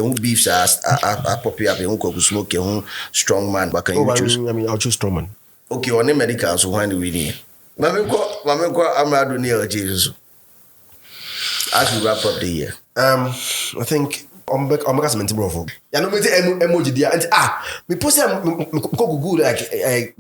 who beefs are popular. You who smoke. You who Strongman. But can you choose? I mean, I'll choose Strongman. Okay, on the medical, so when do we need? Mami ko Amerado near Jesus. As we wrap up the year. I think I'm back some bro. I know me emoji there and me post Google like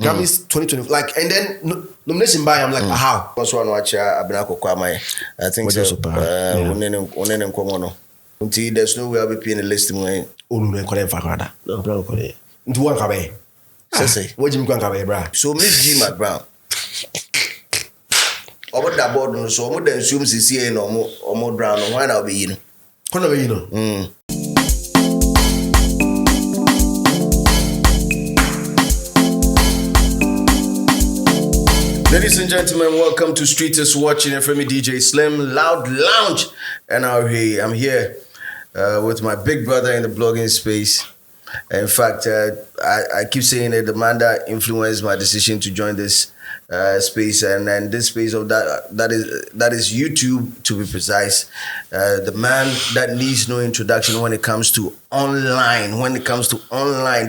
Grammys 2020 like and then nomination by I'm like how. Also one watch Abinako Kwamai. I think so. Unene komono. Until there's no way I'll be paying the list mo. Unu ko dem fakrada. No plan ko dey. Nti wan ka be. Say. What Jimmy Kwanka be bra. So Miss G McBrown. Over that board no so mo den assume CCA no mo brown no why now be you know. Kono be you know. Ladies and gentlemen, welcome to Streeters Watching FM DJ Slim Loud Lounge. And I'm here with my big brother in the blogging space. In fact, I keep saying that the man that influenced my decision to join this space and this space of that is YouTube, to be precise. The man that needs no introduction when it comes to online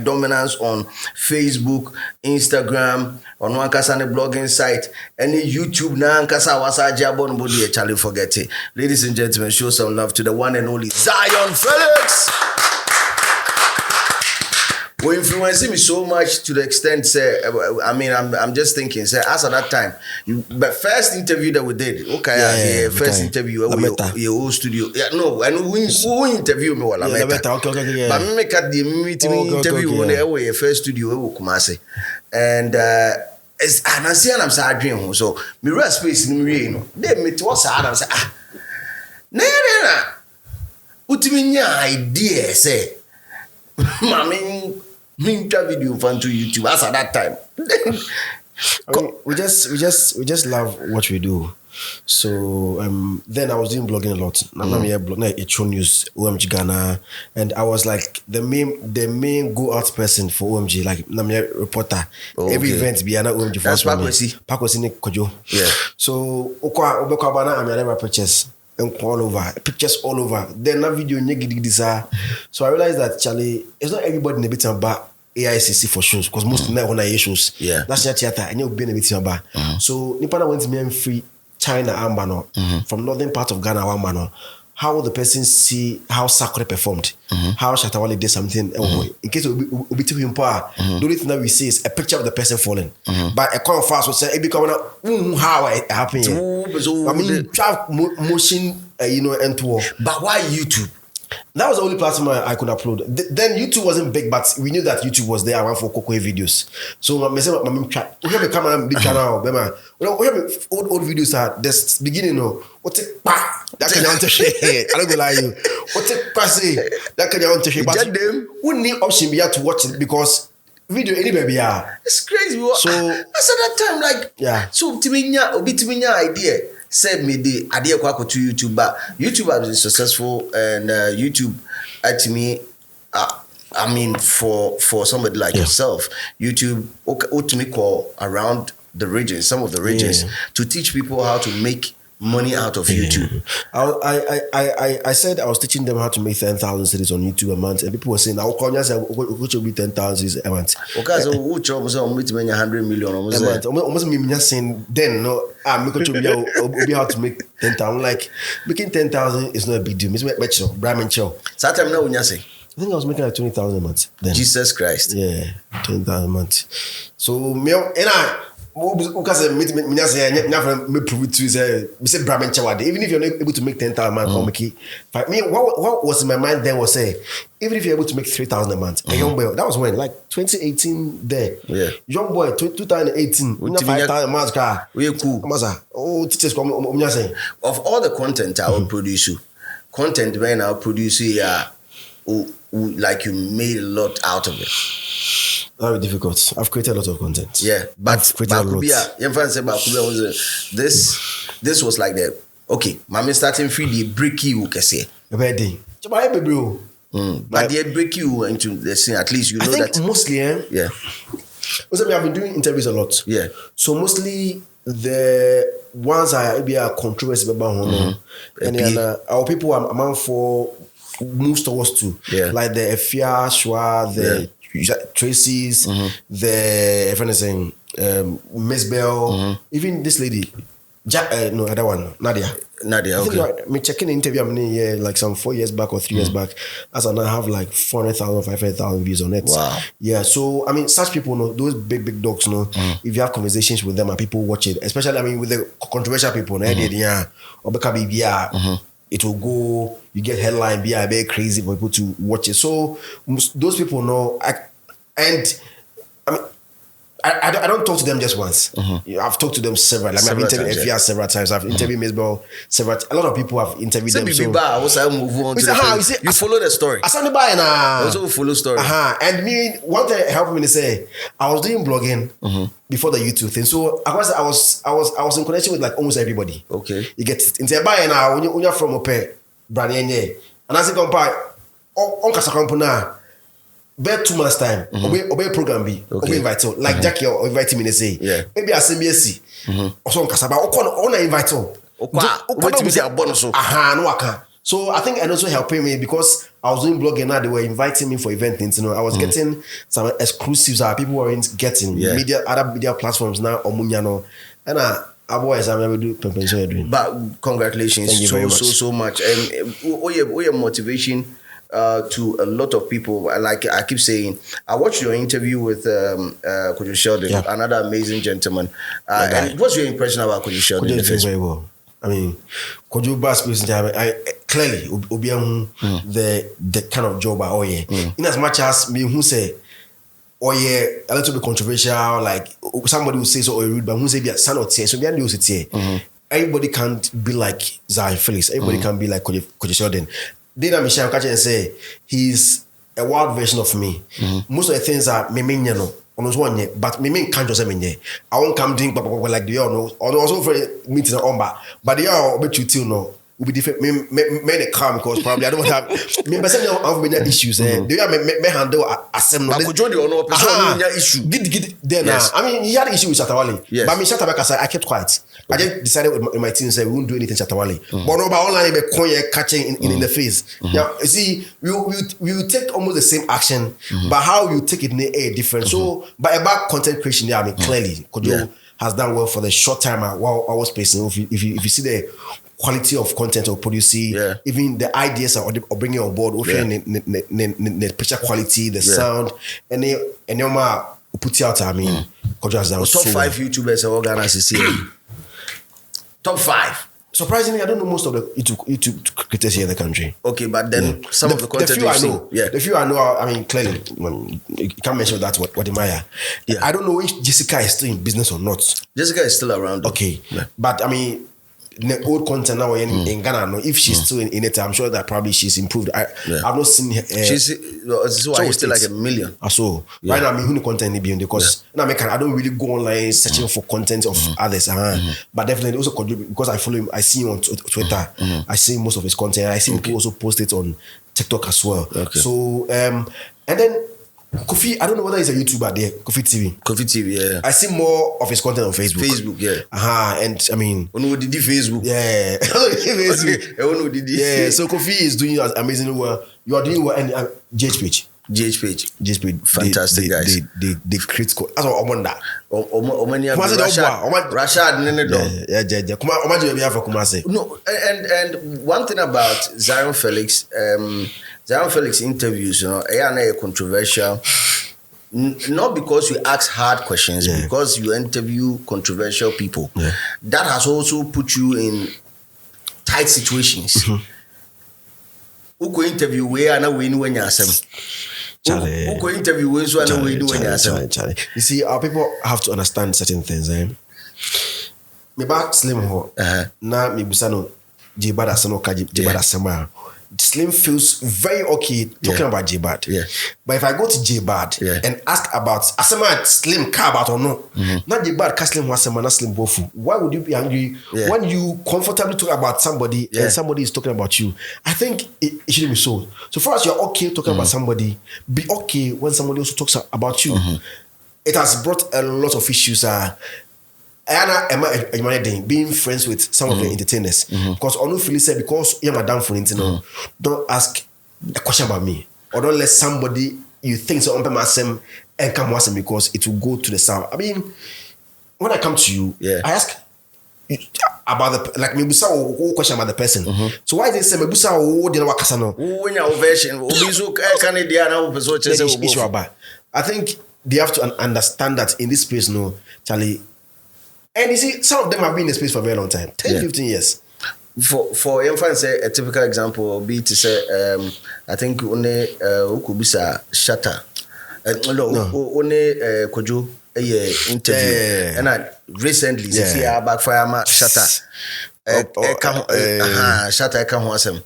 dominance on Facebook, Instagram, on one kasane blogging site, any YouTube na kasa wasa jabon body challenge forget it. Ladies and gentlemen, show some love to the one and only Zionfelix. Who influencing me so much to the extent, say, I mean, I'm just thinking, say, as at that time, but first interview that we did, first interview, your whole studio, I know who interview me, well, okay. But me make at the meeting interview when they were first studio, Kumasi, and I see, I'm sad dream, so me rest space in me, you know, they meet what's hard, I'm say, Utiminya idea, say, Mammy. Minta video fan to YouTube as at that time. I mean, we just love what we do. So then I was doing blogging a lot. Now I'm here blogging Echo News, OMG Ghana, and I was like the main go out person for OMG. Like I'm here reporter. Every event be an OMG. That's Pakwesi ne Kojo. Yeah. So Okwa Bana I'm here purchase. And all over, pictures all over. Then that video so I realized that Charlie, it's not everybody in the bit about AICC for shows because most men want to shows. Yeah, that's your theater. And you've been a bit about. So Nipana went to me and free China Ambano from northern part of Ghana Ambano. How the person see how Sakure performed, how Shata Wale did something. In case we to him power, the only thing that we see is a picture of the person falling. But a call fast will say it become how it happened. I mean, drive motion, and tour. But why YouTube? That was the only platform I could upload. Then YouTube wasn't big, but we knew that YouTube was there around for Kokwe videos. So we have a camera big channel, we have old videos are this beginning what that can you to share. I don't go lie you. What that can you to share. But we need option be to watch it because video anywhere be it's crazy. So that's at that time like so timinya idea. Said me the idea Kwaku to YouTube, but YouTube has been successful and YouTube to me, I mean for somebody like yourself, YouTube to me call around the regions, some of the regions to teach people how to make money out of YouTube. I said I was teaching them how to make 10,000 cities on YouTube a month, and people were saying, "I'll call you say, what should be 10,000 a month?" Okay, so who job was on 100 million a month? Almost me just saying then no, I'm going to be how to make 10,000. Like making 10,000 is not a big deal. It's my Brahmin show. So time now when you say, I think I was making like 20,000 a month. Then. Jesus Christ. Yeah, 20,000 a month. So me and I. Because me prove it to say Brahmin Chawade. Even if you're not able to make 10,000 a month, what was in my mind then was say, even if you're able to make 3,000 a month, a young boy, that was when, like 2018 there. Yeah. Young boy, 2018, 5,000 a month car. We're cool. Oh, teachers come of all the content I will produce you, content when I'll produce you, like you made a lot out of it. Very difficult. I've created a lot of content. Yeah, but this was like the okay. Mommy starting free the break you can say. But they break you into the scene. At least you know that mostly. Yeah. Also, I've been doing interviews a lot. Yeah. So mostly the ones I be a controversy about and our people I'm for moves towards to. Like the Efia, Shwa, the Tracy's, the if anything, Miss Bell, even this lady, no, other one, Nadia. Okay. Me checking the interview like some 4 years back or 3 years back, as I now have like 400,000, 500,000 views on it. Wow. Yeah. So I mean, such people, those big dogs, if you have conversations with them and people watch it, especially with the controversial people, it will go. You get headline, be a bit crazy for people to watch it. So those people know, I don't talk to them just once. I've talked to them several. I've interviewed FVR several times. I've interviewed Miss Bell several times. A lot of people have interviewed them. You follow the story. I also follow story. And me, one thing helped me to say, I was doing blogging before the YouTube thing. So I was in connection with like almost everybody. Okay. You get it. Into buy now when you're from Ope, Branianye. And I say compare on Casa Campuna. About 2 months time, obey program be, obey invite like Jackie or invite me to say, maybe I say BSc, or some Casaba, or invite no waka. So I think and also helping me because I was doing blogging now, they were inviting me for event things, I was getting some exclusives that people weren't getting, other media platforms now, Omunyano, and otherwise I'm able to do. But congratulations. Thank you very much. So much. Your motivation to a lot of people. Like I keep saying, I watched your interview with Kwadwo Sheldon, another amazing gentleman. And what's your impression about Kwadwo Sheldon? Kwadwo does very well. I mean, Kwadwo Bass clearly the kind of job in as much as me who say a little bit controversial, like somebody will say so or rude, but who say be a son or tear, so be a everybody can't be like Zionfelix. Everybody can be like Kwadwo Sheldon. Then I'm Michelle catch and say he's a wild version of me. Most of the things are me but me can't just say I won't come drink like the or also for meetings on but they are bet you till no will be different. Me calm because probably I don't have me but some of many issues. They are me handle assembly. But Kwadwo the no person issue. Get there now. I mean he had an issue with Shata Wale. But me Shata Wale I kept quiet. I just decided with my team say we won't do anything Shata Wale. But no, but online be catching in the face. Yeah, you see, we will take almost the same action, but how you take it in a different. So, but about content creation, I mean, clearly, Kwadwo has done well for the short time while I was placing. If you see the quality of content or producing, even the ideas or bringing on board, the picture quality, the sound, and put it out. I mean, Kwadwo has done top 5 YouTubers or organizers. Top 5. Surprisingly, I don't know most of the YouTube creators here in the country. Okay, but then some of the content the few I know. The few I know, I mean, clearly, you can't mention that what Maya. I don't know if Jessica is still in business or not. Jessica is still around. Okay, but I mean, the old content now in Ghana, no, if she's still in it, I'm sure that probably she's improved. I've not seen her. She's still like 1 million. So right now, I'm content because I don't really go online searching for content of others. But definitely also because I follow him, I see him on Twitter. I see most of his content. I see people also post it on TikTok as well. So and then Kofi, I don't know whether he's a YouTuber there. Kofi TV, yeah. I see more of his content on Facebook. And I mean, Facebook. Yeah. Facebook. Yeah. So Kofi is doing amazing well. You are doing well, and GH page. Fantastic guys. They create. That's what I wonder. Rashad. No, and one thing about Zionfelix, Zionfelix interviews, they are controversial. Not because you ask hard questions, because you interview controversial people. That has also put you in tight situations. Who interview where and we when you're who interview where so and we do when you're You see, our people have to understand certain things. Me back Slim ho. Na me busano Jibada sano ka Jibada sama. Slim feels very okay talking about J-Bad. But if I go to J-Bad and ask about Asema Slim car about or no, not J-Bad Slim Wasema, not Slim Bofu. Why would you be angry when you comfortably talk about somebody and somebody is talking about you? I think it shouldn't be so. So for us, you're okay talking about somebody, be okay when somebody also talks about you. It has brought a lot of issues. Being friends with some of the entertainers because Onu Philly said because you're madam for don't ask a question about me. Or don't let somebody you think so on myself and come once because it will go to the sound. I mean, when I come to you, I ask about the like maybe some question about the person. So why they say maybe some the wakasano? When your version I think they have to understand that in this space, no, Charlie. And you see, some of them have been in the space for a very long time, 10, 15 years. For instance, say a typical example will be to say, I think only Ukubisa Shata, only Kwadwo interview, and I recently see our backfire Shata, Shata Ekahwasem.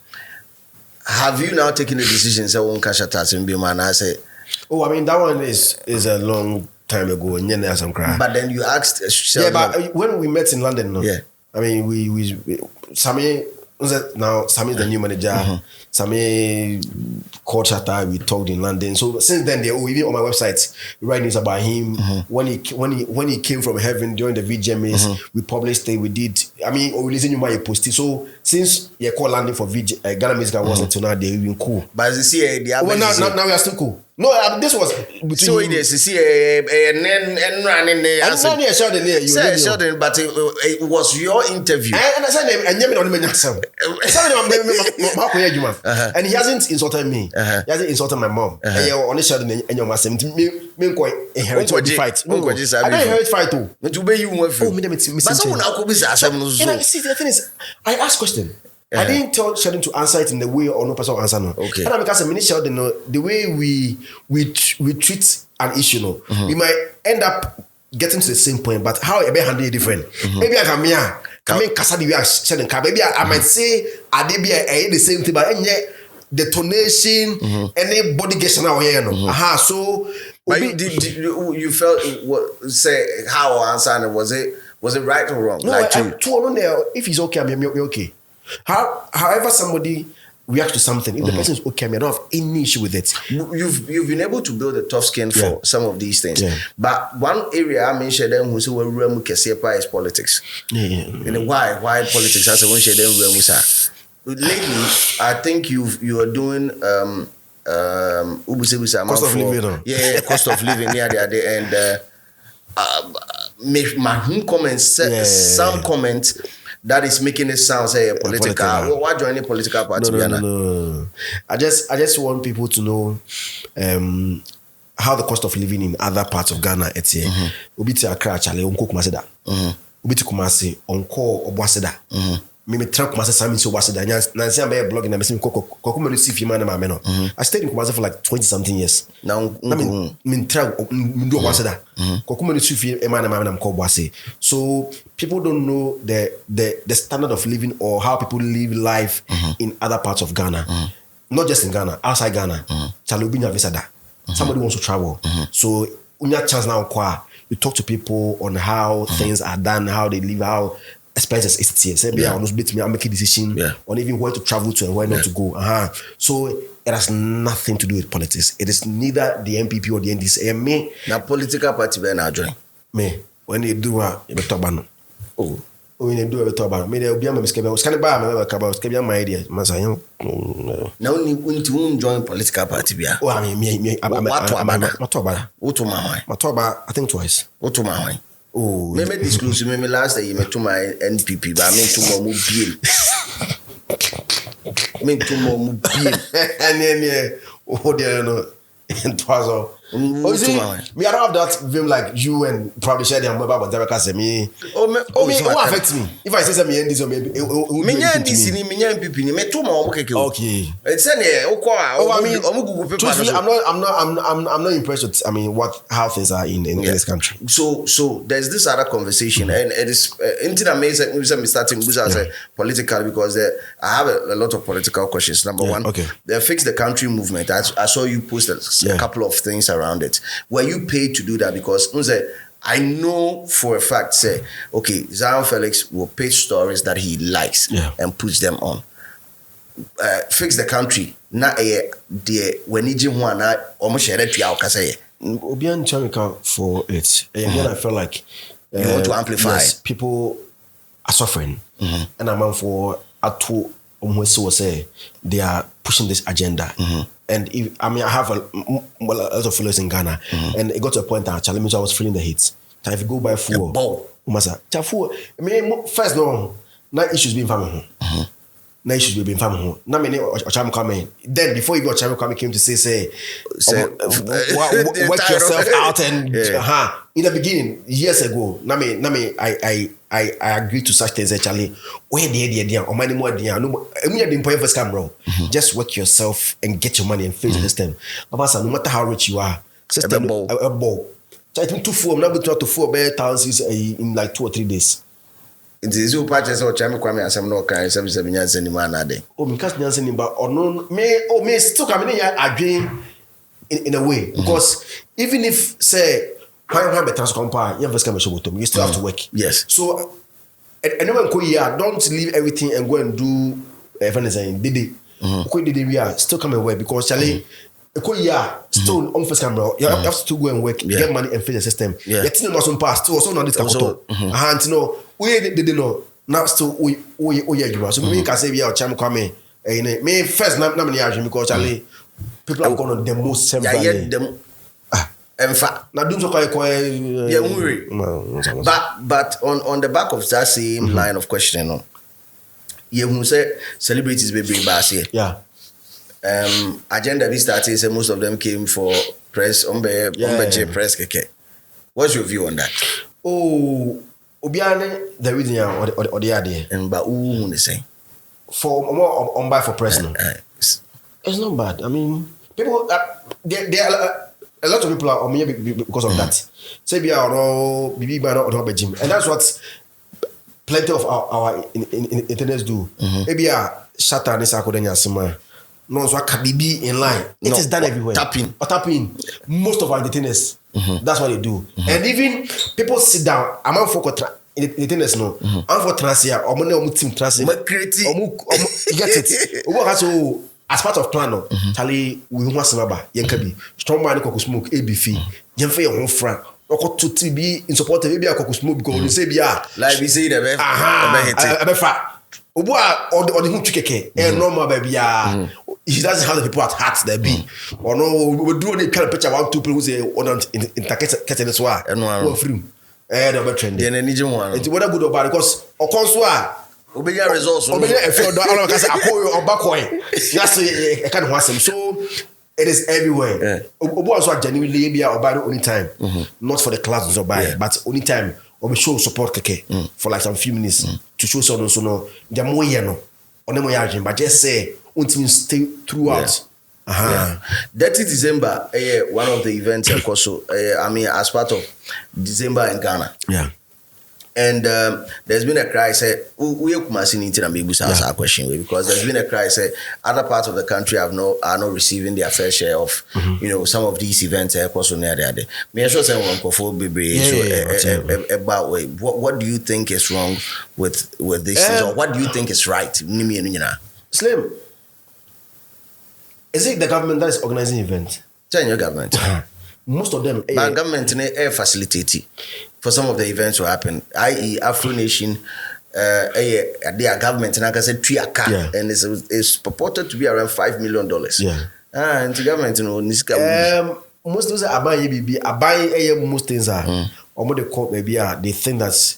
Have you now taken the decision? Say one Shata and be man? I say, oh, I mean that one is a long time ago, and then there's some cry. But then you asked, but when we met in London, no, I mean we Sammy is the new manager. Sammy called Shata. We talked in London. So since then, they even on my website write news about him. When he came from heaven during the VGMAs, we published it. We did. I mean, we listened to my post. So since you called London for Ghana Music Awards until now, they even cool. But as you see, now we are still cool. No, this was between so it is. You see, and running there. And not near Sheldon there. You Sheldon, but it was your interview. And I said, and he hasn't insulted me. He hasn't insulted my mom. And you're on Sheldon and your master. Me inherit fight. I don't inherit fight too. To be you were for me. But someone now could be see, the thing is, I ask question. I didn't tell Sheldon to answer it in the way or no person answer no. Okay. And because Sheldon, the way we treat an issue, no, we might end up getting to the same point, but how I may handle it different. Maybe I can kasa the way Sheldon can. Maybe I might say I did be the same thing, but yet the tonation, any body gesture now here, no. So but you felt say how I answered it, was it right or wrong? No, like if he's okay, I'm okay. However, somebody reacts to something, if the person is okay, I don't have any issue with it. You've been able to build a tough skin for some of these things. But one area I mentioned them who say is politics. And why politics? I said when lately, I think you are doing cost of living. Cost of living near the and my comments some comments that is making it sound say political. Why join a political party? No. I just want people to know how the cost of living in other parts of Ghana it's here. Obi ti Accra chale onko Kumasi. Obi ti Kumasi onko Obwaseda. Me track Kumasi sami so Obwaseda. Nansi am blog na me sim Kwaku me receive him na ma me no. I stayed in Kumasi for like 20 something years. Now me track me do Obwaseda. Kwaku me receive him na ma me na Obwase. So people don't know the standard of living or how people live life in other parts of Ghana. Not just in Ghana, outside Ghana. Chalubinya Visada. Somebody wants to travel. So unya chance now you talk to people on how things are done, how they live, how expenses is here. Say I'm making decision on even where to travel to and where not to go. So it has nothing to do with politics. It is neither the MPP or the NDC. Me now political party when I join. Me when you do you talk about when you do talk about me, they'll be my scabby. I was kind of bad. I was my idea. Now when to join political party, oh, I mean, I think twice. What to my oh, maybe disclose me last day you met to my NPP, but I mean to more mobile. And then oh, there no. And twas all. Me, I don't have that vim like you and probably share them about Derek me. What affects me? If I say something in this or maybe okay. It's truthfully, I'm not impressed with how things are in this country. So there's this other conversation and it is amazing starting political because I have a lot of political questions. Number one, the Fix the Country movement. I saw you post a couple of things around it. Were you paid to do that? Because I know for a fact, Zionfelix will page stories that he likes and puts them on. Fix the Country. Na when you want almost share it Obian Chamika for it. Again, I felt like you want to amplify. Yes, people are suffering, and I'm for was say they are pushing this agenda. And if, I have a lot of followers in Ghana, and it got to a point that I was feeling the hits. If you go by full, first no issues being family. No issues being family. Now many Ocham coming. Then before you got Ocham coming came to say work yourself out and in the beginning years ago. I agree to such things actually. Where the or money more no didn't point first camera. Just work yourself and get your money and face the system. Papa, no matter how rich you are, system a ball. I think 4 bear thousands in like 2 or 3 days. It is you purchase or Chami Kwame as I'm not carrying 7 years anymore. Oh, because Nancy, but or no, may still coming here again in a way. Because even if, say, I have a transfer company, you still have to work. Yes. So, anyone go here, don't leave everything and go and do everything. Did it? Still come and work because Charlie. Still on first camera, you have to go and work, get money and face the system. Yet still not some past, still also not this capital. And no, we didn't know. Now still we so we can say we are Cham Kwame. Me first not many years because Charlie people have gone on the most same value. In fact, now do so but on the back of that same line of questioning, you who say celebrities be bring back here. Yeah. Agenda we started, so most of them came for press press keke. What's your view on that? Oh, Obiane the reason or the idea. And but who the same? For more on buy for press no. It's not bad. I mean, people there are a lot of people are on me because of that. Say be or bibi ba no or gym. And that's what plenty of our internet do. Maybe Shata Nisa Kodenya Sima. No, so Kabibi in line. It is done everywhere. Tapping. Most of our entertainers. That's what they do. And even people sit down. I'm out for entertainers no. I'm for transia. Or money team transia. You get it. So as part of plan no. Charlie, we want Samaba. Yenkabi. Strongman Kwaku smoke ABF. Yenfe your own friend. Oko to be in support of maybe Kwaku smoke because you say biya. Like we say the Abefa. Oboa or the who keke. Normal baby. He doesn't have the people at heart there be. Or no, we do any kind of picture 1-2 people who say on in this one. And free. No Trendy. Then any one. It's whether good or bad because or conswa. Obeya results. Obeya if you don't say akoyo or backboy. That's a kind of awesome. So it is everywhere. Obo also genuinely be or bad only time. Not for the classes or buy, but only time or we show support keke for like some few minutes to show someone so no. Jamoye no. Onemo yajin but just say until stay throughout. Dirty December, one of the events, also, as part of December in Ghana. Yeah. And there's been a cry, say, we are question because there's been a cry, say, other parts of the country are not receiving their fair share of, some of these events. Me sure say about what do you think is wrong with this? Or what do you think is right? Slim. Is it the government that is organizing events? Tell your government. Most of them. But government facilitate for some of the events to happen. I.e. Afro Nation, their government, and like I said, Triaka, and it's purported to be around $5 million. Yeah. And the government, most of those are buying most things are. Or what they call maybe they think that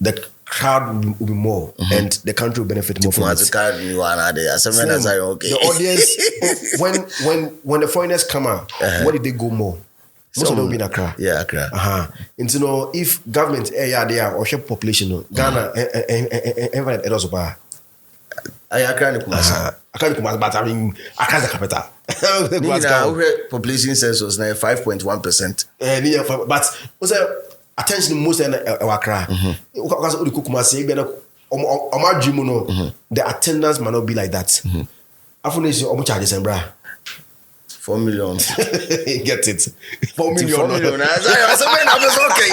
the crowd will be more and the country will benefit more from it. The audience, when the foreigners come out, where did they go more? Most of them will be in Accra. Yeah, Accra. And if government there or share population, Ghana, everyone else buy. Accra and Kumasi. But I mean, Accra's the capital. Population census now 5.1%. But also attention most in Accra. The attendance might not be like that. After this, how much charges and bra? 4 million. Get it? 4 million. 4 million. Okay.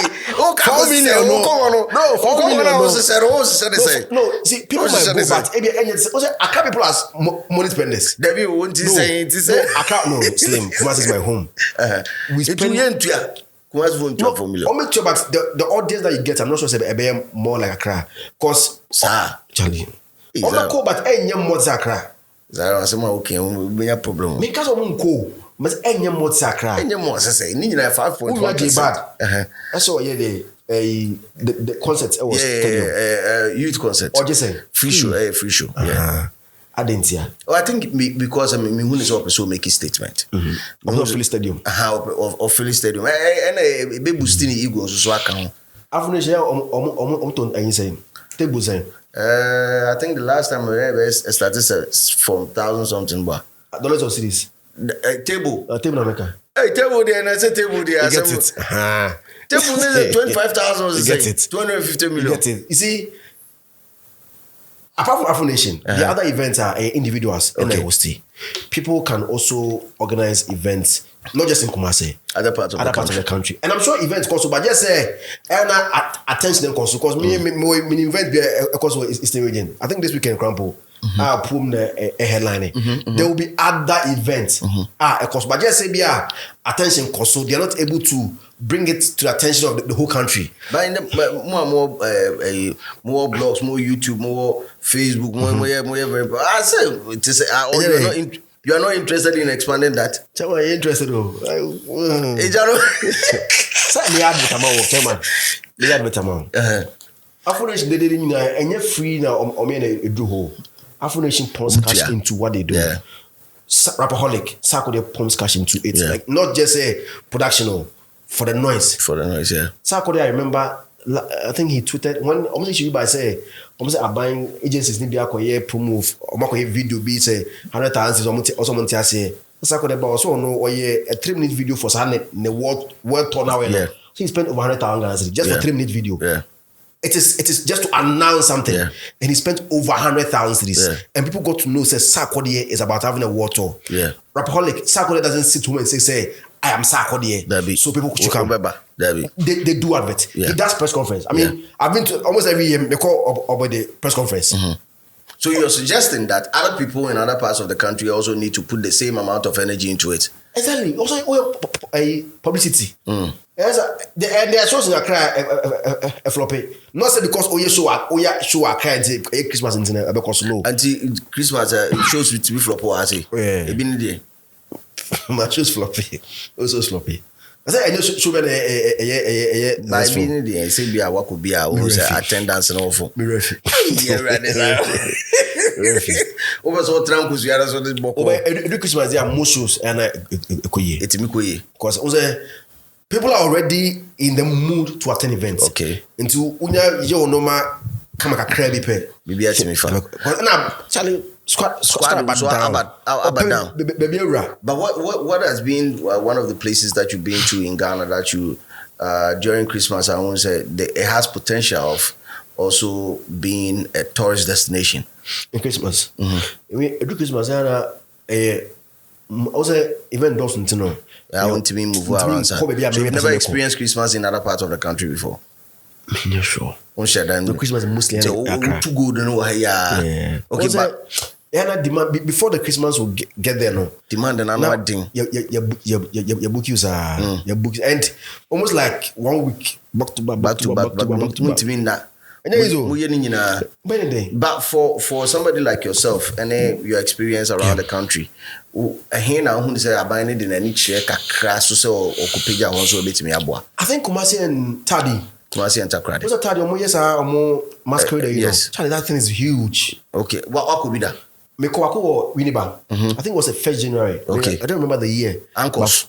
4 million. No, 4 million. No, see, people might go back. I can't people as money spenders. Debbie won't say. I can't. No, Slim. Kumasi is my home. We spend. Kumasi won't 4 million. Make sure, but the audience that you get, I'm not sure say more like Accra, cause Charlie. Omako but enye mozakra. Zara say okay, we have problem. Me cause omunko, but enye mozakra. Enye mo say ni na 5.1%. That's all the concert was youth concert. Or just say free show. Yeah. Adentia. Oh, I think because me who is up so make a statement. Of Philly Stadium. Of Philly Stadium. And be boosting ego so account. After share on any saying. Table saying. I think the last time I started from 1,000 something baht. Dollars or cities. Table. Table America. Hey, table there, and I said table there. You get it. Table there, 25,000. You get it. 250 million. You get it. You see, apart from Afro Nation, the other events are individuals and hosting. People can also organize events, not just in Kumasi, other parts of the country. And I'm sure events also, but just say, attention also, because me event is the region. I think this weekend, Crampo, I'll put a headline. There will be other events. But just say, attention, so they are not able to bring it to the attention of the whole country. But in the more blogs, more YouTube, more Facebook, more. I say, you are not interested in expanding that. Chama, you interested though? Afro Nation, they didn't any free now. Do whole. Afro Nation pumps cash into what they do. Rapaholic, Sako they pumps cash into it. Like not just a production. For the noise, yeah. Saturday, I remember. I think he tweeted when almost you by say, almost are buying agencies need to acquire promote or video be say 100,000 or someone say. Saturday, but also no a 3-minute video for Sunday the world turn out. So he spent over 100,000 just for 3-minute video. Yeah. It is just to announce something, and he spent over 100,000 and people got to know say Saturday is about having a water. Yeah, Rapaholic Saturday doesn't sit home and say I am Saturday. So people could come. They do advert. Yeah. He does press conference. I mean, I've been to almost every year they call about the press conference. So you're suggesting that other people in other parts of the country also need to put the same amount of energy into it? Exactly. Also, a publicity. There are shows in Accra a floppy. Not say because show a cry Christmas in because no. Until Christmas shows with me flop I say. Yeah. Been there. My shows floppy. Also sloppy. I said I know show be by being there say be a work could be a attendance and all for. Me refi. Yeah, right. Over so tranquils you are so this book. Over Christmas there are most shows and koye. It's me koye. Because people are already in the mood to attend events. Okay. Into unya yo no ma kama ka crabby pe. Bibi ati me fa. Na Charlie squad down. But what has been one of the places that you've been to in Ghana that you during Christmas I won't say it has potential of also being a tourist destination in Christmas. I mean, every Christmas also even doesn't know. I want to move around. So you've never experienced Christmas in other parts of the country before? Yeah, sure. The Christmas mostly too good to know. Yeah. Okay, but demand before the Christmas will get there. No demand and another thing. Your book use your books and almost like 1 week back to back. Mean that. But for somebody like yourself and your experience around the country, I think Kumasi and Tadi. Kumasi and Takrady. What's a Tadi? Masquerade. Yes. Charlie, that thing is huge. Okay. What could be that? Kwaku or Winneba. I think it was the 1st January. Okay. I don't remember the year. Uncles.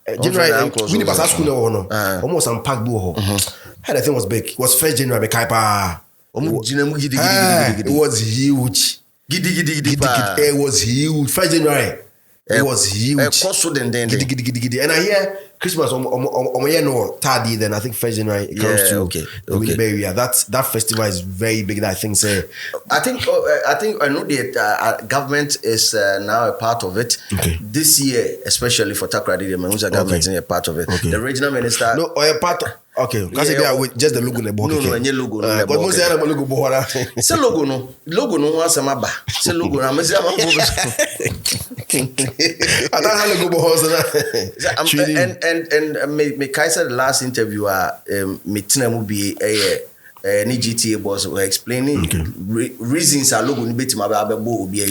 January. Winneba school almost unpacked buho. The thing was big. It was 1st January. It was huge. It was huge. 1st January. It was huge. And I hear Christmas tardy, then I think 1st January it comes to the area. That festival is very big. That I think I know the government is now a part of it. Okay. This year, especially for Takrady, the Manusa government is a part of it. Okay. The regional minister a part of, okay, because with just the logo in the book. No, any logo. But most of the logo bohora. Say logo no wants some aba. Say logo na mezi ama bobo. I don't have logo bohora. And me Kaiser the last interview me tina mu be any GTA boss were explaining reasons are logo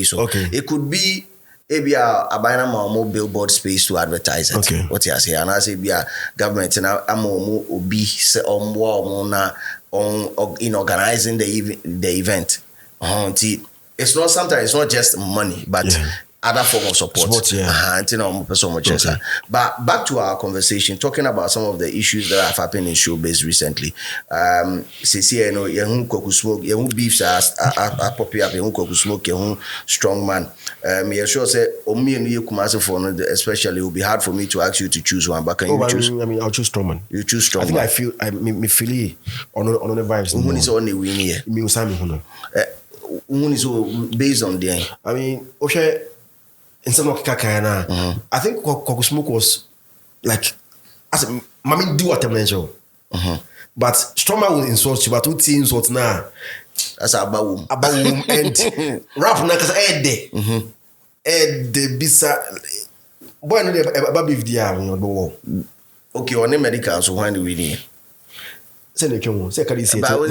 so it could be maybe a buying more billboard space to advertise it. Okay. What you say, and I say be a government and I'm more be on in organizing the event. It's not sometimes it's not just money, but other form of support. But back to our conversation, talking about some of the issues that have happened in showbiz recently. CC, Kwaku smoke, beefs are popular, Kwaku smoke, Strongman. Me sure say, me and you come as for especially, it will be hard for me to ask you to choose one. But can you choose? I mean, I'll choose Strongman. You choose Strongman. I think I feel on the vibes. Who is only winning here? Me Usami Huno. Who is based on the? I mean, okay. In some of Kakayana, I think Kwaku Smoke was like, as Mami do what I mentioned. But Strongman will insult you, but two teams what now? That's about and rap na because Ed bisa boy no about beef dia on the wall. Okay, on the medical so when we need. Say the king, say can you say? But I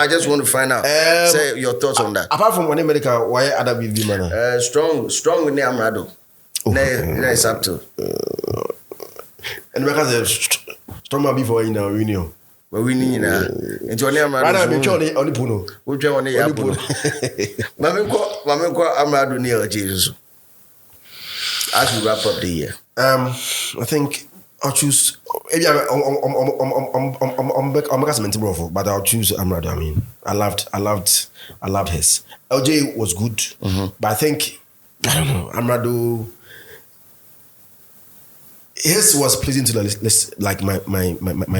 just want to find out. Say your thoughts on that. Apart from one medical, why other beef man? Strong with the Amerado. It's up to. And because Strongman before in our union. But we need now. Into an Amerado. I'm sure on the puno. Which one on the apple? Mamma Amerado near Jesus. As we wrap up the year. I think I'll choose. Maybe I'm but I'll choose Amerado. I mean, I loved his. LJ was good, but I think I don't know. Amerado, his was pleasing to the like my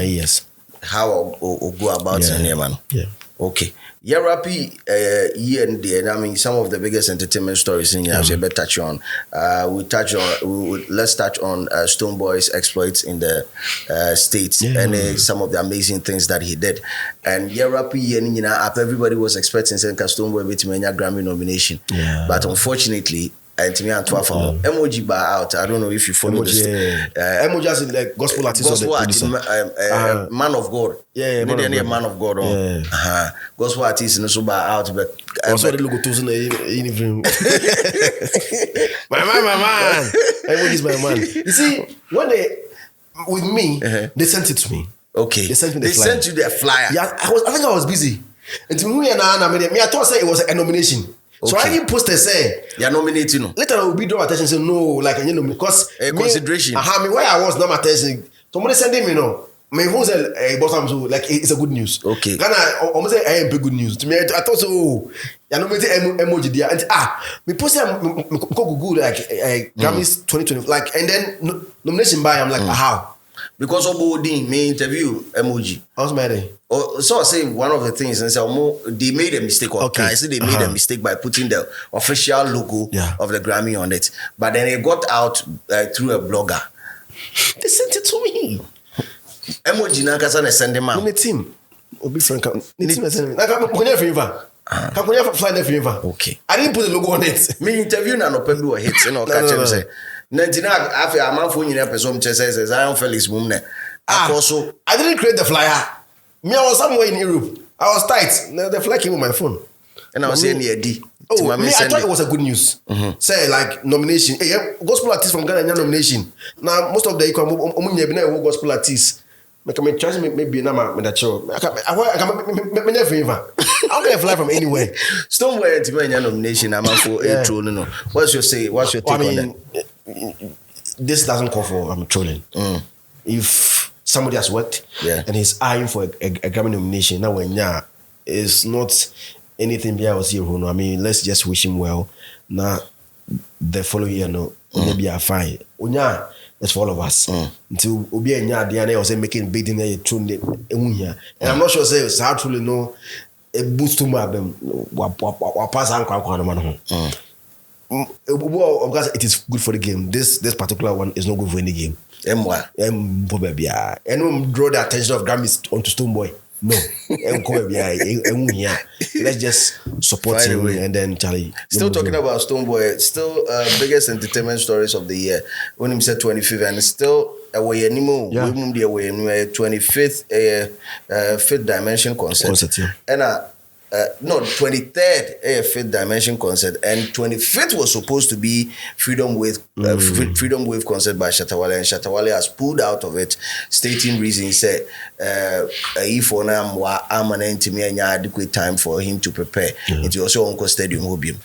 ears. How I'll go about it, man. Yeah. Okay. Yeah, Rappy, year and day. I mean, some of the biggest entertainment stories in here. We better touch on. Let's touch on Stonebwoy's exploits in the States and some of the amazing things that he did. And yeah, Rappy, everybody was expecting Stonebwoy to win a Grammy nomination, but unfortunately. And to me, and emoji bar out. I don't know if you follow this. Emoji as in like gospel artist, gospel artist, man of God. Man of God. Gospel artist in the super out, but also the logo tools in the my man. Emoji is my man. You see, when they with me, they sent it to me. Okay, they sent me they sent you the flyer. Yeah, I think I was busy. And to me and I thought say it was a nomination. So I didn't post say you're nominating. Later I will be draw attention say no, like because consideration. Where I was not attention. Somebody sending me no. Me who said bottom so like it's a good news. Okay. Ghana almost say I am good news. To me I thought so you're nominating emoji there and me post good like Grammys 2020 like and then nomination by I'm like how? Because Obodin may interview emoji. How's my day? So I say one of the things and say they made a mistake. Okay. I say they made a mistake by putting the official logo of the Grammy on it, but then it got out through a blogger. They sent it to me. Emoji na kasa na send them out. The team. Obi frank. The team send me. Like I'm fly the fever. Okay. I didn't put the logo on it. Me interview na no pebi or hits no catch him say. Nantina afi amanfo nyina person say Zionfelix mum na. Also, I didn't create the flyer. Me, I was somewhere in Europe. I was tight. The flyer came on my phone. And I was saying near D. Oh, me, I thought it was a good news. Say like nomination. Hey, gospel artist from Ghana nomination. Now most of the gospel artists. I can charge maybe now my that show. I can never favor. How can I fly from anywhere? Stonebwoy to me nomination. I'm for a troll. No. What's your say? What's your take on that? This doesn't call for trolling. If somebody has worked and he's eyeing for a Grammy nomination, now when it's not anything there was here. I mean, let's just wish him well. Now the following year, no, maybe I fine. That's for all of us. Until Obi and Diana was making big dinner, and I'm not sure say it's hard to know a boost to my them. Pass on because it is good for the game. This particular one is not good for any game. And draw the attention of Grammys onto Stonebwoy. No, let's just support him and then Charlie. Still talking about Stonebwoy, still biggest entertainment stories of the year. When he said 25th, and still away anymore. We move the away 25th fifth dimension concert. And no, 23rd Fifth Dimension concert, and 25th was supposed to be Freedom Wave concert by Shata Wale, and Shata Wale has pulled out of it, stating reasons. He said, "If I'm an intimate, adequate time for him to prepare." It also Uncle Stadium Hobium.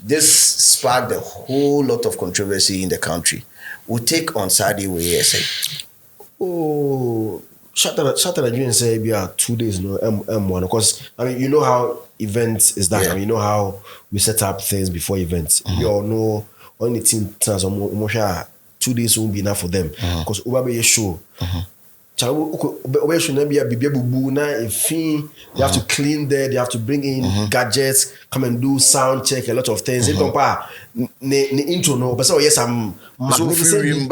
This sparked a whole lot of controversy in the country. We take on Saturday way say. Oh. Shatta Nigerian say we are 2 days M1 because I mean you know how events is done. I mean, you know how we set up things before events. You all know only team turns on 2 days won't be enough for them because over be a show. You have to clean there, they have to bring in gadgets, come and do sound check, a lot of things. Intro no, but so yes, I'm magnificent.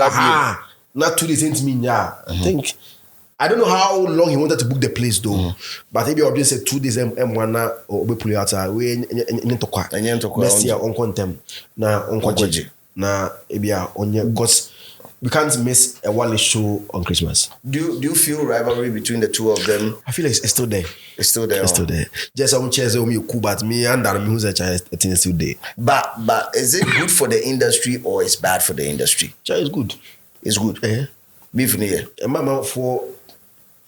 Not 2 days into me, I think. I don't know how long he wanted to book the place though, but maybe I'll just say 2 days M1 or we pull out we next year on contem na on kwaji na ebia onye because we can't miss a Wale show on Christmas. Do you feel rivalry between the two of them? I feel like it's still there. It's still there. It's still there. Just some chairs me cool, but me and me who's a child it's still there. But is it good for the industry or it's bad for the industry? It's good. It's good. Beef in here. Mama for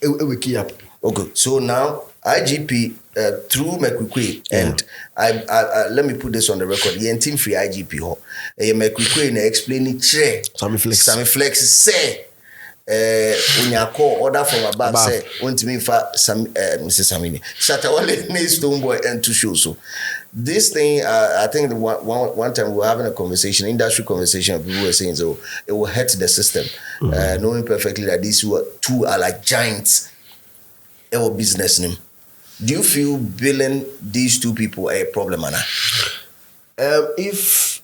we key up. Okay, so now IGP through Mekwikwe and I let me put this on the record. The team free IGP ho. Mekwikwe na explaining che. Zionfelix say unyako order from above say want me for some Mr. Samini. Shata Wale and Stonebwoy and two shows. So this thing, I think one time we were having a conversation, industry conversation, people were saying so it will hurt the system, knowing perfectly that these two are like giants. Our business name. Do you feel billing these two people a problem, Anna? If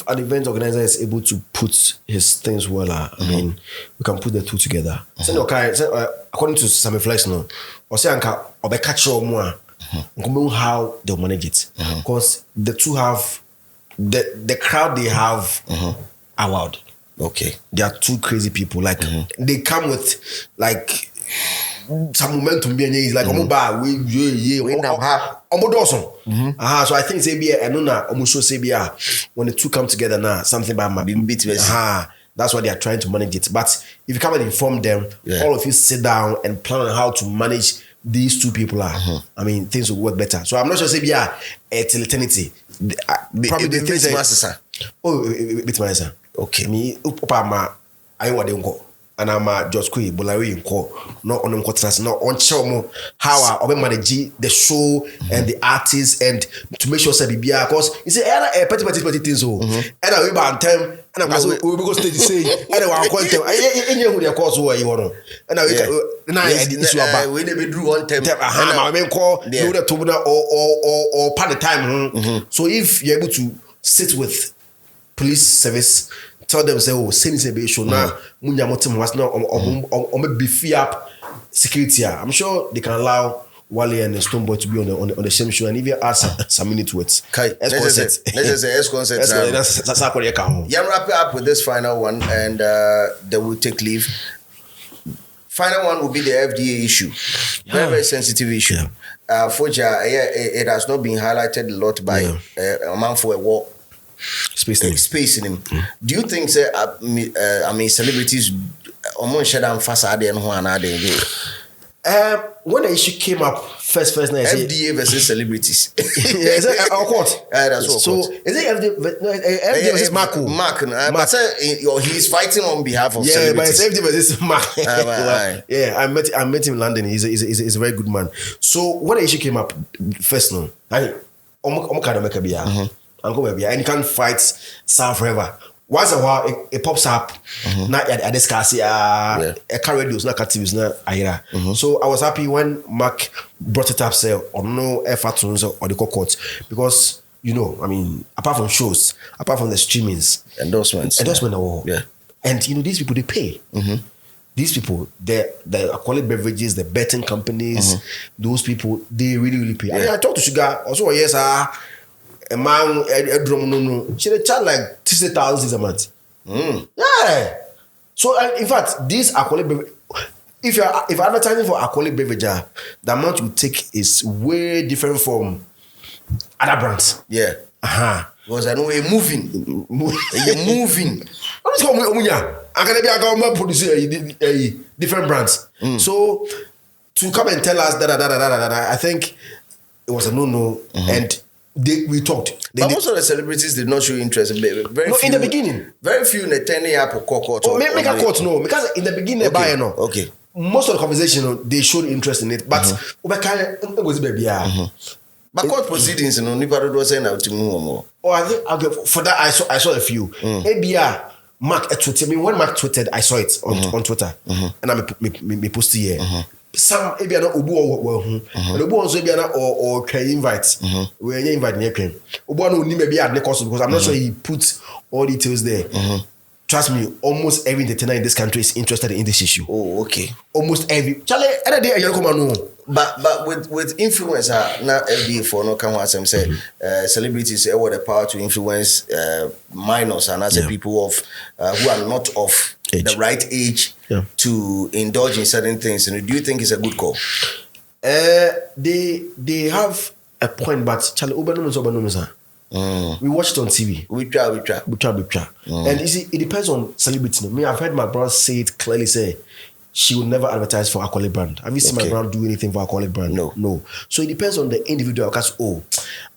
an event organizer is able to put his things well, I mean, we can put the two together. According to Zionfelix, no, or say Anka or catch more. How they'll manage it because the two have the crowd they have are loud. Okay, they are two crazy people. Like they come with like some momentum. Being like so I think when the two come together now, something about my beat. That's why they are trying to manage it. But if you come and inform them, all of you sit down and plan on how to manage. These two people are. I mean, things will work better. So I'm not sure say till eternity. Probably the things it's my son. Okay. Me upama I want to go. And I'm just quick, but I call not on contrast, not on show how I manage the show and the artists and to make sure say because it's a petty things so and I will by time and I'm we go stage say and I content any who their course who you want and I issue about we never do one time and I mean call you the tobuna or part the time so if you're able to sit with police service tell them say send this a show now munya motim was now on beefy up security. I'm sure they can allow Wale and Stonebwoy to be on the same show and even add some minutes to it. Let's just say S-Concert. Yeah, wrap it up with this final one and then we'll take leave. Final one will be the FDA issue. Very sensitive issue. It has not been highlighted a lot by a man for a war. Spacing him. Do you think celebrities when the issue came up first night FDA versus celebrities. Is it our court? That's what so court. Is it FDA versus Mark, but he's fighting on behalf of celebrities. But it's FDA versus Mark. I met him in London. He's a very good man. So when the issue came up first no and you can't fight South forever. Once in a while, it pops up. Not at discuss a car radios, not TVs, not Ira. So I was happy when Mark brought it up, say, or no effort or the court, because I mean, apart from shows, apart from the streamings, endorsement. And these people they pay. These people, the alcoholic beverages, the betting companies, those people they really pay. I mean, I talked to Sugar also. Yes, a man, a drum, no. She charge like 60,000 a month. Yeah. So in fact, these alcoholic beverage, if you're advertising for alcoholic beverage, the amount you take is way different from other brands. Yeah. Because I know you're moving. You're moving. I'm just going to produce different brands. So to come and tell us that, I think it was a no-no, and we talked. But most of the celebrities did not show interest. Very few, in the beginning. Very few in the 10-year court. Make a court, no. Because in the beginning, okay. Most of the conversation, they showed interest in it. But but court proceedings, you know, nobody was saying out to move. Oh, I think for that I saw a few. ABR Mark tweeted. I mean, when Mark tweeted, I saw it on Twitter, and I posted here. Some ABR not Ubu or and Ubu also ABR or can invite. We are inviting him. Ubu no maybe at the cost because I'm not sure he put all details there. Trust me, almost every entertainer in this country is interested in this issue. Oh, okay. Almost every. Charlie, every day you come on. But with influencer now, FBA for no come as I'm saying, celebrities have the power to influence minors and other people of who are not of the right age to indulge in certain things. And do you think it's a good call? They have a point, but Charlie, we watched it on TV. We try. And you see, it depends on celebrity. Me, I've heard my brother say it clearly. Say she will never advertise for alcoholic brand. Have you seen my brother do anything for alcoholic brand? No. So it depends on the individual. Because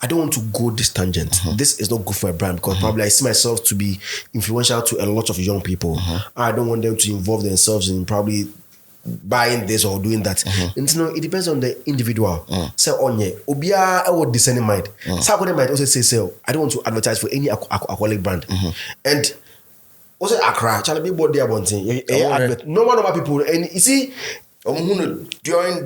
I don't want to go this tangent. This is not good for a brand because probably I see myself to be influential to a lot of young people. I don't want them to involve themselves in probably buying this or doing that. And it depends on the individual. Say Obia or discerning mind. Somebody might also say, I don't want to advertise for any alcoholic brand. And also Accra, Charlie body about no one of my people. And you see, during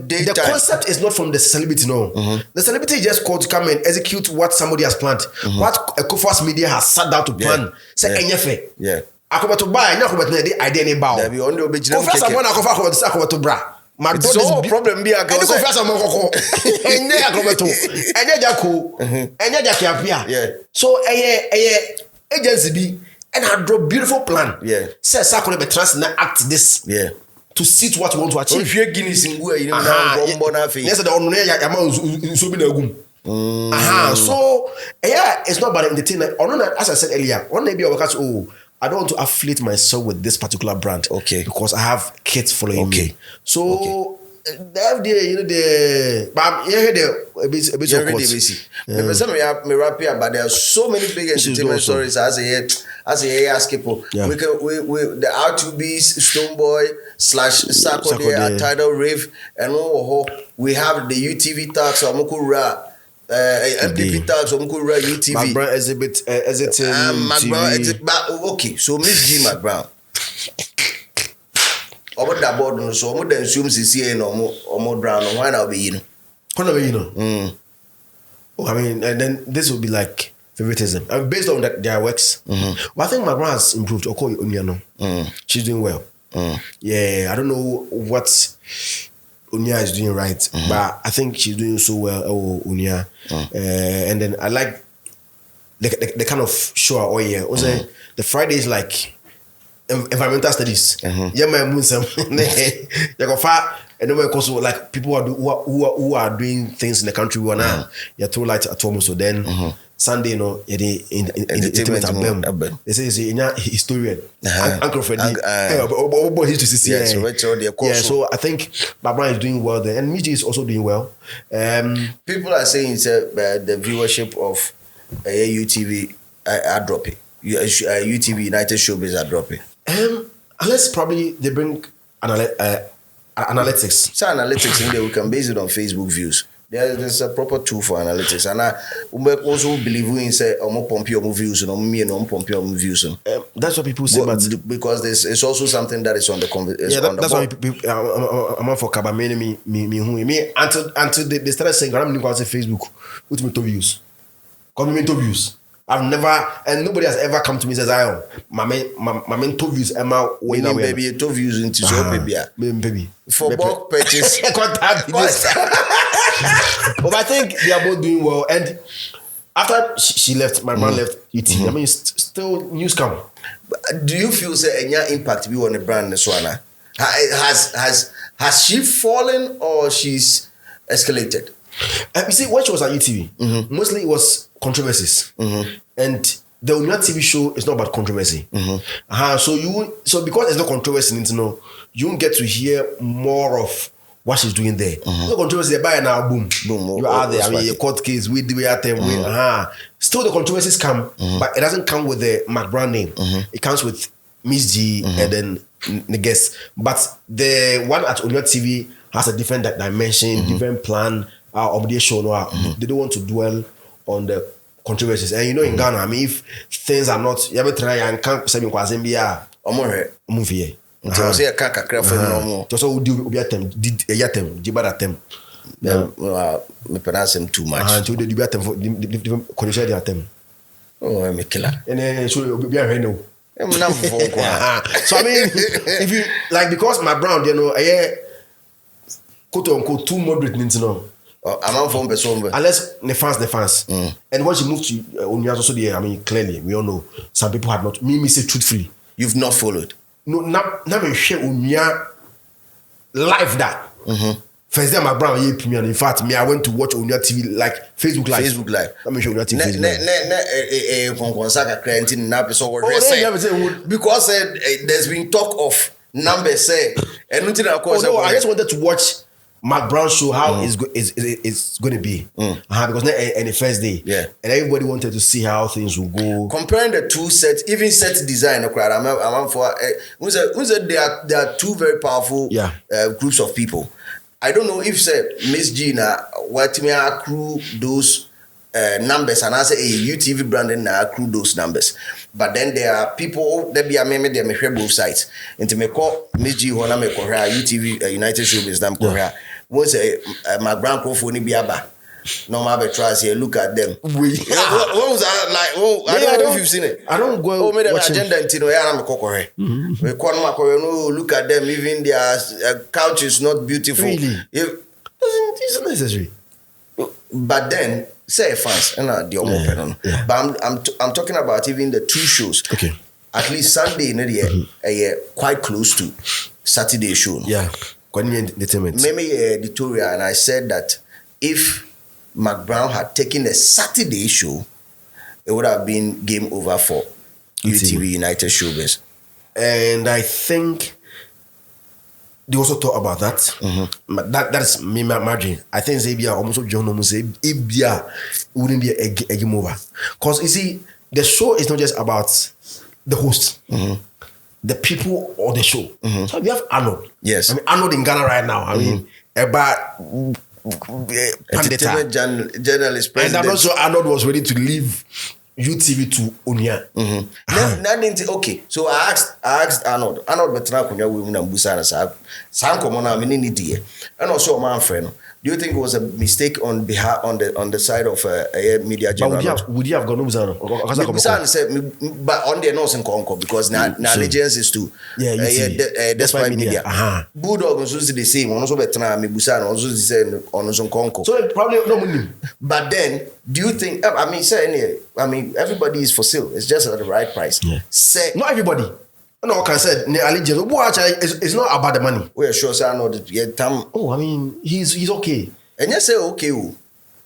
daytime, the concept is not from the celebrity, no. The celebrity just called to come and execute what somebody has planned, what Ecofast Media has sat down to plan. Say yeah. Akoba to buy, na akoba to idea ne ba. There be only obejina. Confess someone akoba to bra. My God, this problem be akoba. Any confess someone koko. Enye akoba to. Enye jako. Enye jakiapia. Yeah. So agency be and I draw beautiful plan. Yeah. Say sakole be trans na act this. Yeah. To see what you want to achieve. If you Guinness in go, you know na face. Yes, the onu ya ma nso bi na gum. So it's not about the entertainment. As I said earlier, one day be workers I don't want to affiliate myself with this particular brand. Okay. Because I have kids following me. So the FDA, but you hear a bit of me rap here, but there are so many big entertainment stories as a ask people. We the R2B's Stonebwoy / Sako there, Tidal Rave, and we have the UTV tax or Mukura. MPP tax or Mukura UTV. My brand exhibit okay, so Miss G McBrown. About that board, so more than assume CCA or more brown, why not be you know? I mean, and then this will be like favoritism. And based on that, their works. Well, I think McBrown has improved. Okoi Onyano. She's doing well. Yeah, I don't know what Unia is doing right, but I think she's doing so well. Unia, and then I like the kind of show. Also, the Friday is like environmental studies. Yeah, my moon some. You go far, and then also like people who are doing things in the country. We are now. You throw light at home. So then Sunday, in the they say it's historian. Uncle Freddie. So I think Babra is doing well there, and Miji is also doing well. People are saying it's the viewership of UTV are dropping. UTV United Showbiz are dropping. Unless probably they bring analytics. So analytics in there, we can base it on Facebook views. There's a proper tool for analytics, and I also believe we say more pump your views and me and pump your views. That's what people say, because it's also something that is on the conversation. Yeah, that's why people. I'm for Kabamene me until they started saying I'm going to say Facebook with me to views. Comment views. I've never, and nobody has ever come to me and says, "I my main two views, Emma, baby, two views into so baby for bulk purchase." But I think they are both doing well, and After she left, my brand left UTV. I mean, still news come. Do you feel say any impact be on the brand this one? Has she fallen or she's escalated? You see, when she was at UTV, mostly it was controversies, and the Unauthorized TV show is not about controversy. So because there's no controversy, you won't get to hear more of what she's doing there. No controversy, they buy now, boom, you are there. I mean, a court case, we at them. Still, the controversies come, but it doesn't come with the McBrown name. It comes with Miss G and then the guests. But the one at Unauthorized TV has a different dimension, different plan. Obligation. They don't want to dwell on the controversies. And in Ghana, I mean, if things are not, you ever try and can't say movie. Until I say a kakra for no more. Just so do them, did a yatem, Jibaratem. Me pronounce him too much. Until the debatem for the condition at them. Oh, I'm a killer. And then so be a reno. So I mean, if you like, because my brown, quote unquote, too moderate, I'm out from Besombe. Unless the fans. And once you move to Unia, also there, I mean, clearly, we all know some people had not. Me say truthfully. You've not followed. No, never share Unia live that. First time my brother premiere. In fact, I went to watch Unia TV like Facebook Live. Let me show you TV. Because there's been talk of numbers. I just wanted to watch Mark Brown show how it's going to be because the first day, and everybody wanted to see how things will go. Comparing the two sets, even set design, I'm for. There are two very powerful groups of people. I don't know if say Miss Gina what me accrue those numbers and I say UTV branding na accrue those numbers. But then there are people that be a meme they share both sides. Into me call Miss G hona me Korea UTV United Showbiz them Korea. Once my grand crofoni be aba. No matter trust here, look at them. What was that like? I don't know if you've seen it. I don't go. Oh, made an agenda until I'm a cockore. We call no, look at them. Even their couch is not beautiful. Really? It's not necessary. But then, say fans, and the but I'm talking about even the two shows. Okay. At least Sunday in a year, quite close to Saturday show. Yeah. Maybe editorial, and I said that if McBrown had taken a Saturday show, it would have been game over for UTV United Showbiz. And I think they also thought about that. That is me margin. I think Zabia almost John almost say Ibia wouldn't be a game over. Because you see, the show is not just about the host. The people or the show. So we have Arnold. Yes. I mean Arnold in Ghana right now. I mean about journalist president. And I'm not sure Arnold was ready to leave UTV to Unia. Okay, so I asked Arnold betra kunya we na mbusa na sa komo na me ni die. And also my friend, do you think it was a mistake on the side of a media general? But would you have gone Muzano? But on the nose in Conco because now allegiance to that's why media. Bulldog also the same. Also betra me Busano also the on Conco. So probably no money. But then, do you think? I mean, everybody is for sale. It's just at the right price. Yeah. Not everybody. No, can say it's not about the money. We are sure I know that. Oh, I mean, he's okay. And you say okay,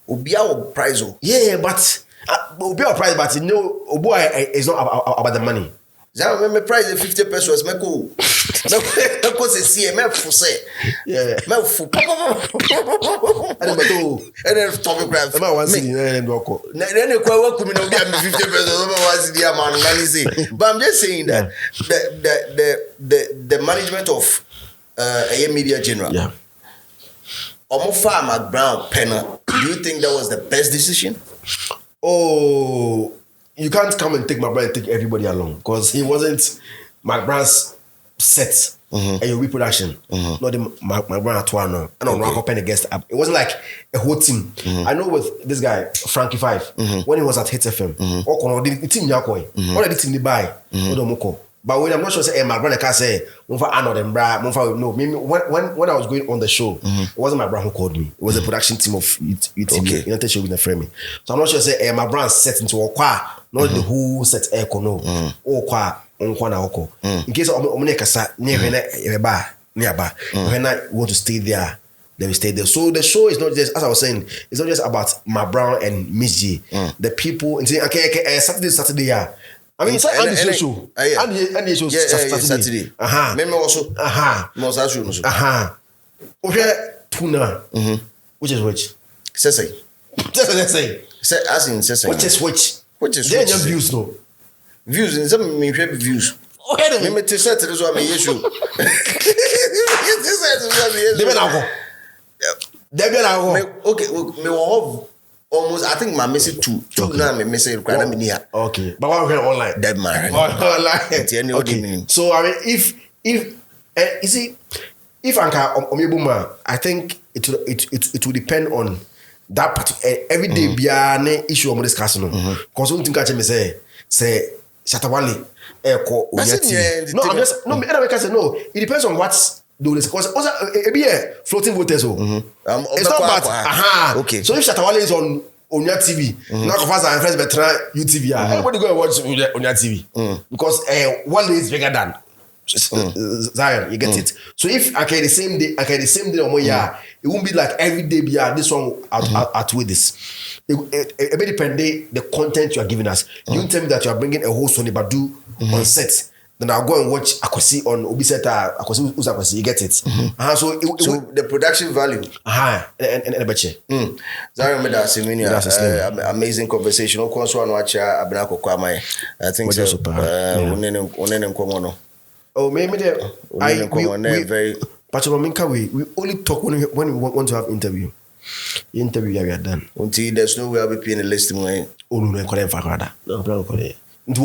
Obia price. Yeah, but Obia price, but Oboa is not about the money. That me price is 50 pesos. Me go. Me go see me for say. Yeah. Me for. And then topic grab. Me want see then go. Then you go work me no be 50 pesos. Me want see there man money say. But I'm just saying that the management of a media general. Yeah. Omofa McBrown Penna. Do you think that was the best decision? Oh. You can't come and take McBrown and take everybody along because he wasn't McBrown's set and your reproduction. Not the McBrown at one. I don't know pen against it wasn't like a whole team. I know with this guy, Frankie Five, when he was at Hit FM, the team Yakoi, what did the team they buy? But when I'm not sure, say my brother can say, no. When I was going on the show, it wasn't my brother who called me. It was the production team of UTV, United Showbiz and Frame. So I'm not sure, say my brand set into Okwa, not the who set Eko, no. Okwa, Onkwana Oko. In case of Omunekasa, nearby, when I want to stay there, then we stay there. So the show is not just, as I was saying, it's not just about my Brown and Miss G. The people, okay, Saturday, yeah. I mean, it's Andy show. Andy show Saturday. Remember also. Okay, tuna. Which is which? Say. As in say. Which is which? Which is there are views no. Views in some me views. Okay, me to set this one me issue. Okay, me will almost, I think my message two now me message require me near. Okay, but what we online? Dead man. Online. Okay. So I mean, if you see, if Anka I think it will depend on that particular every day. Be an issue I'm discussing. Because one thing catch me say Shata Wale. No, I'm just no. I say no. It depends on what's. Because also it be a floating voters. It's not bad. Okay. So if Shata Wale is on your TV, now confess and friends better UTV. Everybody go and watch on your TV because one is bigger than Zion. You get it. So if I carry the same day, it won't be like every day. Be this one outweigh this. It may depend the content you are giving us. You don't tell me that you are bringing a whole Sonny Badu on set. Then I'll go and watch Akwasi on Obiseta, Akwasi, you get it. So the production value. And a betche. Zion Medasiminia, amazing conversation. Of course, one watch Abenako Kwame. I think so. Oh, maybe very. But we only talk when we want to have interview. Interview we are done. Until there's no way I'll be paying the list. Oh, no, no,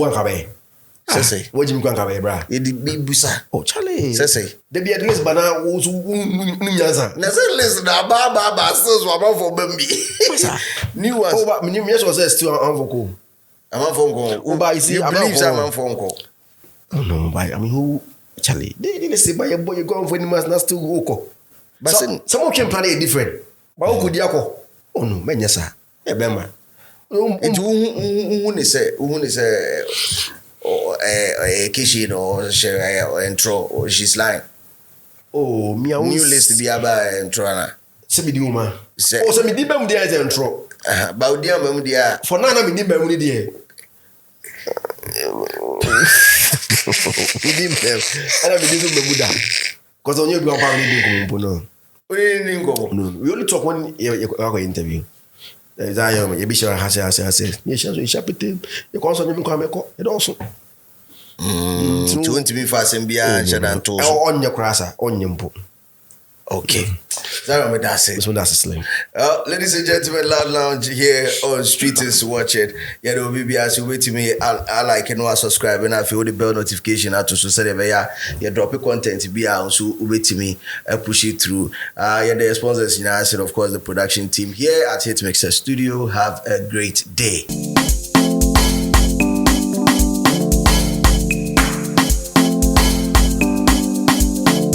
Say, what you can't have, bra? You did be busa. Oh, Charlie. Say, there be at least banana was Nyaza. Listen, Baba, still swam for Bambi. New one. Oh, but Minimus was still on vocal. I'm on phone call. Oh, but you see, I'm on phone call. Oh, no, but I mean, who, Charlie? They didn't say, by your boy, you're going for any must not still go. But someone can plan it different. But who could you call? Oh, no, man, yes, sir. A bema. Who say, or a kitchen or intro or she's lying. Oh, me new list to be about intro. Semi Duma. Oh, semi Dibam dia intro. Baudia Mamudia. For Nana me Dibam dia. I don't be doing Buddha. Because on you go about we only talk when you interview. Zion, you be sure has yes, you sharp him. You also never come it also. To be fast and be on your crasser, on your book. Okay. That's it. That's a slim. Ladies and gentlemen, Loud Lounge here on Street is watching. Yeah, the baby as you wait to me. I like and subscribe and I feel the bell notification out to so say you drop a content be out so wait to me push it through. Yeah, the sponsors, you know, I said of course the production team here at Hitmixer Studio. Have a great day.